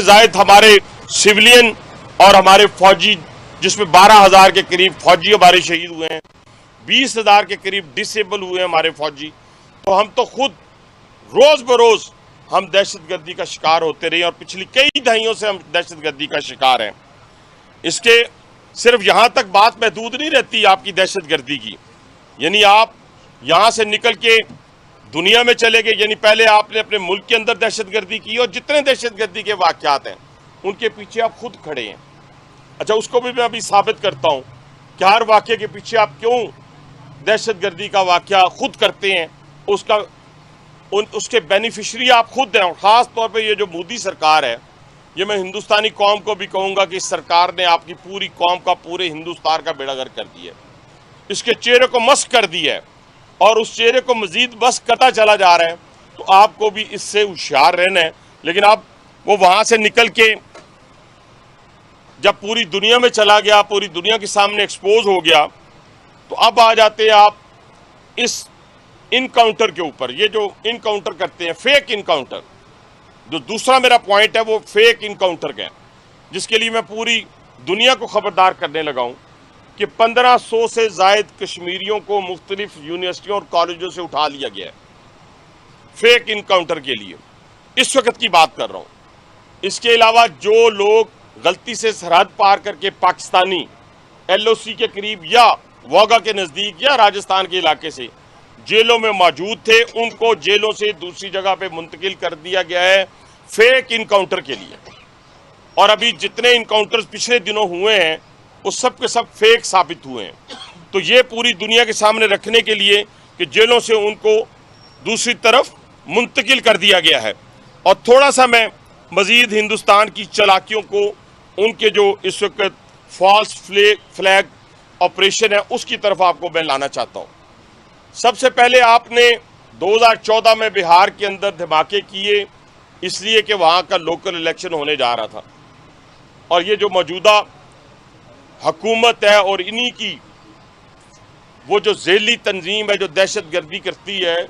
जायद हमारे सिविलियन और हमारे फौजी, जिसमें 12,000 के करीब फौजी हमारे शहीद हुए हैं, 20,000 के करीब डिसेबल हुए हैं हमारे फौजी। तो हम तो खुद रोज बरोज हम दहशतगर्दी का शिकार होते रहे और पिछली कई दहाइयों से हम दहशतगर्दी का शिकार हैं। इसके सिर्फ यहाँ तक बात महदूद नहीं रहती आपकी दहशतगर्दी की, यानी आप यहाँ से निकल के दुनिया में चले गए, यानी पहले आपने अपने मुल्क के अंदर दहशतगर्दी की और जितने दहशतगर्दी के वाक़यात हैं उनके पीछे आप खुद खड़े हैं। अच्छा, उसको भी मैं अभी साबित करता हूँ कि हर वाक़े के पीछे आप क्यों दहशतगर्दी का वाक़या खुद करते हैं, उसके बेनिफिशरी आप खुद हैं। ख़ास तौर पे ये जो मोदी सरकार है, ये मैं हिंदुस्तानी कौम को भी कहूँगा कि इस सरकार ने आपकी पूरी कौम का, पूरे हिंदुस्तान का बेड़ागर्क कर दिया है, इसके चेहरे को मस्क कर दिया है और उस चेहरे को मजीद मस्क करता चला जा रहा है। तो आपको भी इससे होशियार रहना है। लेकिन अब वो वहाँ से निकल के जब पूरी दुनिया में चला गया, पूरी दुनिया के सामने एक्सपोज हो गया, तो अब आ जाते हैं आप इस इनकाउंटर के ऊपर। ये जो इनकाउंटर करते हैं, फेक इनकाउंटर, जो दूसरा मेरा पॉइंट है वो फेक इनकाउंटर का है, जिसके लिए मैं पूरी दुनिया को खबरदार करने लगा हूँ कि 1500 से जायद कश्मीरियों को मुख्तलिफ यूनिवर्सिटियों और कॉलेजों से उठा लिया गया है फेक इनकाउंटर के लिए। इस वक्त की बात कर रहा हूँ। इसके अलावा जो लोग गलती से सरहद पार करके पाकिस्तानी LOC के करीब या वाघा के नज़दीक या राजस्थान के इलाके से जेलों में मौजूद थे, उनको जेलों से दूसरी जगह पे मुंतकिल कर दिया गया है फेक इनकाउंटर के लिए। और अभी जितने इनकाउंटर्स पिछले दिनों हुए हैं वो सब के सब फेक साबित हुए हैं। तो ये पूरी दुनिया के सामने रखने के लिए कि जेलों से उनको दूसरी तरफ मुंतकिल कर दिया गया है। और थोड़ा सा मैं मजीद हिंदुस्तान की चालाकियों को, उनके जो इस वक्त फॉल्स फ्लैग ऑपरेशन है, उसकी तरफ आपको मैं लाना चाहता हूँ। सबसे पहले आपने 2014 में बिहार के अंदर धमाके किए, इसलिए कि वहाँ का लोकल इलेक्शन होने जा रहा था और ये जो मौजूदा हुकूमत है और इन्हीं की वो जो ज़ेली तंजीम है जो दहशतगर्दी करती है,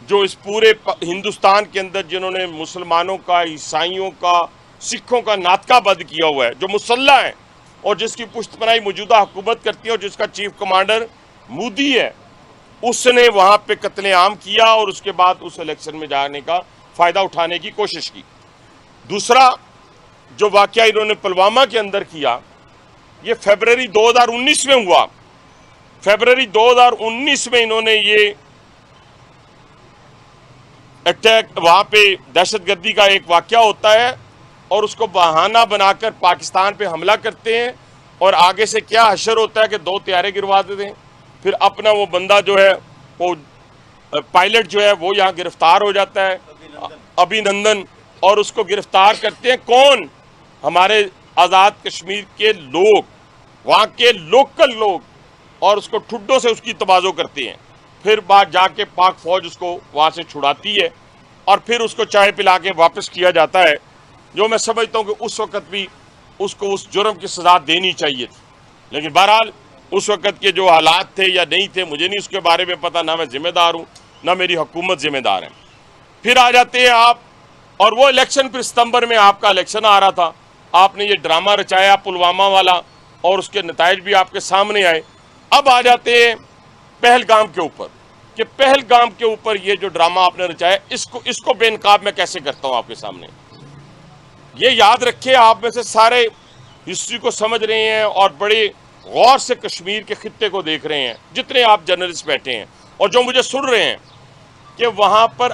जो इस पूरे हिंदुस्तान के अंदर जिन्होंने मुसलमानों का, ईसाइयों का, सिखों का नातका बंद किया हुआ है, जो मुसल्ला है और जिसकी पुश्तपनाही मौजूदा हुकूमत करती है और जिसका चीफ कमांडर मोदी है, उसने वहाँ पे कत्लेआम किया और उसके बाद उस इलेक्शन में जाने का फ़ायदा उठाने की कोशिश की। दूसरा जो वाक़या इन्होंने पुलवामा के अंदर किया, ये फरवरी 2019 में हुआ। फरवरी 2019 में इन्होंने ये अटैक, वहाँ पे दहशतगर्दी का एक वाक़या होता है और उसको बहाना बनाकर पाकिस्तान पे हमला करते हैं और आगे से क्या हशर होता है कि 2 तैयारे गिरवा देते हैं। फिर अपना वो बंदा जो है, वो पायलट जो है, वो यहाँ गिरफ्तार हो जाता है, अभिनंदन, और उसको गिरफ्तार करते हैं कौन? हमारे आज़ाद कश्मीर के लोग, वहाँ के लोकल लोग, और उसको ठुड्डों से उसकी तवाज़ो करते हैं। फिर बाद जाके पाक फौज उसको वहाँ से छुड़ाती है और फिर उसको चाय पिला के वापस किया जाता है, जो मैं समझता हूँ कि उस वक़्त भी उसको उस जुर्म की सज़ा देनी चाहिए थी। लेकिन बहरहाल उस वक़्त के जो हालात थे या नहीं थे, मुझे नहीं उसके बारे में पता, ना मैं ज़िम्मेदार हूँ ना मेरी हुकूमत ज़िम्मेदार है। फिर आ जाते हैं आप, और वो इलेक्शन फिर सितंबर में आपका इलेक्शन आ रहा था, आपने ये ड्रामा रचाया पुलवामा वाला और उसके नताइज भी आपके सामने आए। अब आ जाते हैं पहलगाम के ऊपर कि पहलगाम के ऊपर ये जो ड्रामा आपने रचाया, इसको बेनकाब मैं कैसे करता हूँ आपके सामने। ये याद रखिए, आप में से सारे हिस्ट्री को समझ रहे हैं और बड़े गौर से कश्मीर के खित्ते को देख रहे हैं, जितने आप जर्नलिस्ट बैठे हैं और जो मुझे सुन रहे हैं, कि वहाँ पर